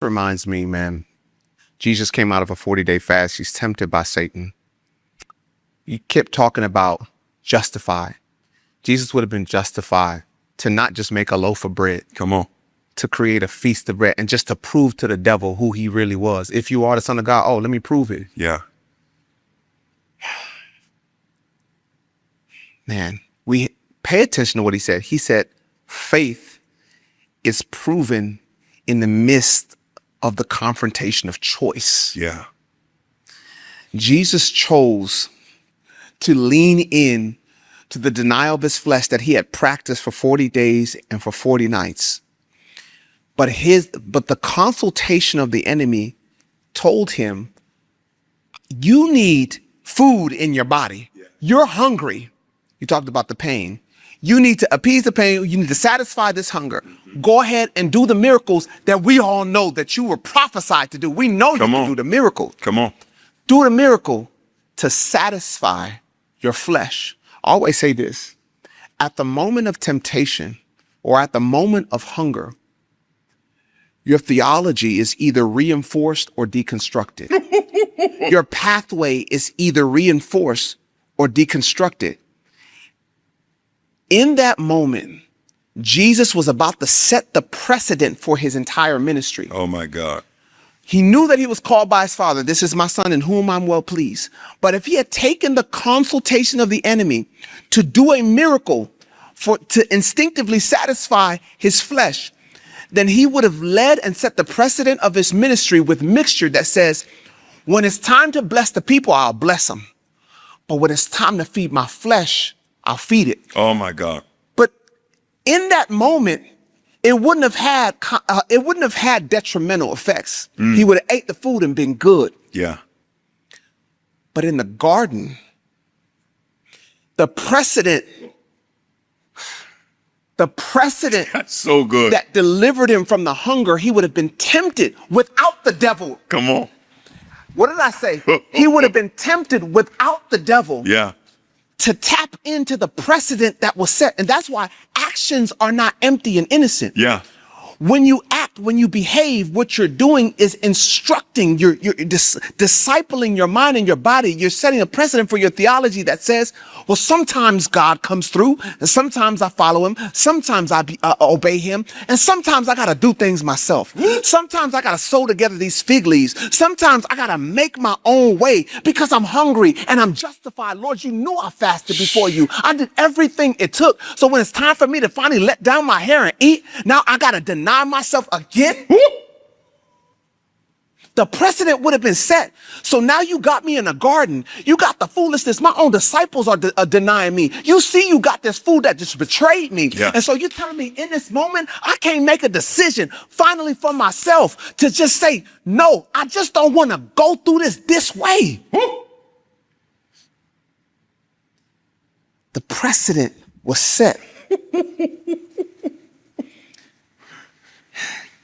Reminds me, man, Jesus came out of a 40-day fast. He's tempted by Satan. He kept talking about justified. Jesus would have been justified to not just make a loaf of bread. Come on. To create a feast of bread and just to prove to the devil who he really was. If you are the Son of God, oh, let me prove it. Yeah. Man, we pay attention to what he said. He said, faith is proven in the midst of the confrontation of choice. Yeah. Jesus chose to lean in to the denial of his flesh that he had practiced for 40 days and for 40 nights. But the consultation of the enemy told him, you need food in your body. Yeah. You're hungry. You talked about the pain. You need to appease the pain. You need to satisfy this hunger. Mm-hmm. Go ahead and do the miracles that we all know that you were prophesied to do. We know you can do the miracle. Come on. Do the miracle to satisfy your flesh. I always say this. At the moment of temptation or at the moment of hunger, your theology is either reinforced or deconstructed. Your pathway is either reinforced or deconstructed. In that moment, Jesus was about to set the precedent for his entire ministry. Oh my God. He knew that he was called by his Father. This is my Son in whom I'm well pleased. But if he had taken the consultation of the enemy to do a miracle to instinctively satisfy his flesh, then he would have led and set the precedent of his ministry with mixture that says, when it's time to bless the people, I'll bless them. But when it's time to feed my flesh, I'll feed it. Oh my God. But in that moment, it wouldn't have had detrimental effects. He would have ate the food and been good. Yeah. But in the garden, the precedent That's so good. that delivered him from the hunger, he would have been tempted without the devil. Come on. What did I say? He would have been tempted without the devil. Yeah. To tap into the precedent that was set. And that's why actions are not empty and innocent. Yeah. When you act, when you behave, what you're doing is instructing, you're discipling your mind and your body. You're setting a precedent for your theology that says, well, sometimes God comes through and sometimes I follow him. Sometimes I obey him. And sometimes I got to do things myself. Sometimes I got to sew together these fig leaves. Sometimes I got to make my own way because I'm hungry and I'm justified. Lord, you know I fasted before you. I did everything it took. So when it's time for me to finally let down my hair and eat, now I got to deny myself again. The precedent would have been set. So now you got me in a garden. You got the foolishness. My own disciples are denying me. You see, you got this food that just betrayed me. Yeah. And so you're telling me in this moment, I can't make a decision finally for myself to just say, no, I just don't want to go through this way. The precedent was set.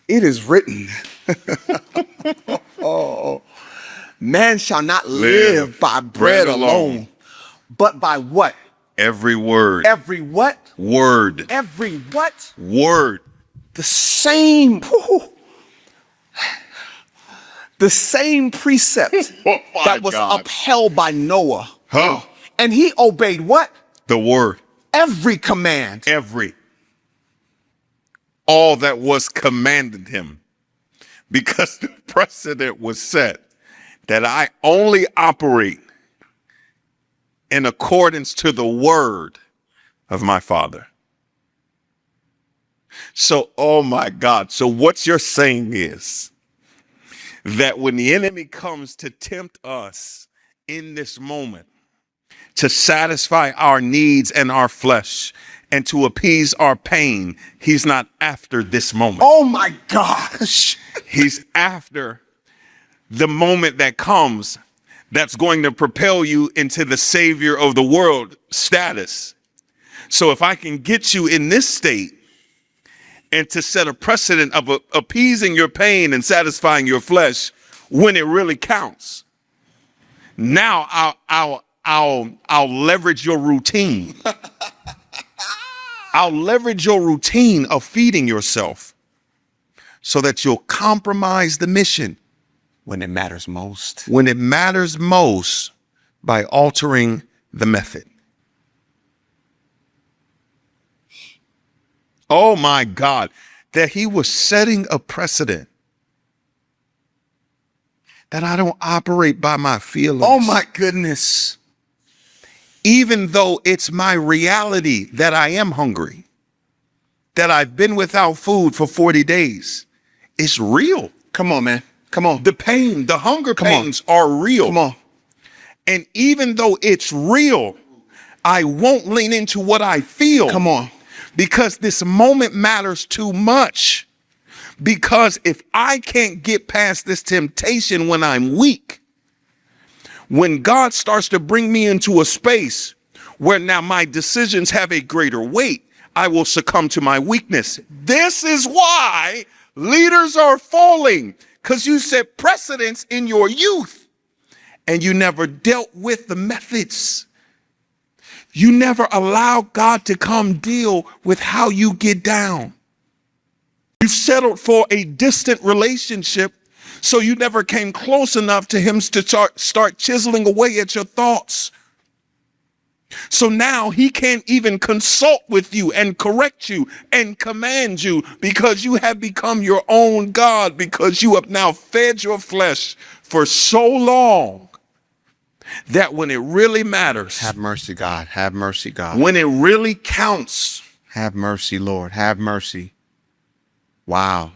It is written, oh, man shall not live by bread alone, but by what? Every word. Every what? Word. Every what? Word. The same precept that was upheld by Noah. Huh. And he obeyed what? The word. Every command. Every. All that was commanded him, because the precedent was set that I only operate in accordance to the word of my Father. So, oh my God. So what you're saying is that when the enemy comes to tempt us in this moment to satisfy our needs and our flesh, and to appease our pain, he's not after this moment. Oh my gosh. He's after the moment that comes that's going to propel you into the savior of the world status. So if I can get you in this state and to set a precedent of appeasing your pain and satisfying your flesh when it really counts, now I'll leverage your routine. I'll leverage your routine of feeding yourself so that you'll compromise the mission when it matters most. when it matters most by altering the method. Oh my God, that he was setting a precedent that I don't operate by my feelings. Oh my goodness. Even though it's my reality that I am hungry, that I've been without food for 40 days. It's real. Come on, man. Come on. The pain, the hunger Come on. pains are real. Come on. And even though it's real, I won't lean into what I feel. Come on. Because this moment matters too much. Because if I can't get past this temptation when I'm weak, when God starts to bring me into a space where now my decisions have a greater weight, I will succumb to my weakness. This is why leaders are falling, because you set precedents in your youth and you never dealt with the methods. You never allow God to come deal with how you get down. You settled for a distant relationship, so you never came close enough to him to start chiseling away at your thoughts. So now he can't even consult with you and correct you and command you, because you have become your own God, because you have now fed your flesh for so long that when it really matters, Have mercy, God. Have mercy, God. when it really counts, Have mercy, Lord. Have mercy. Wow.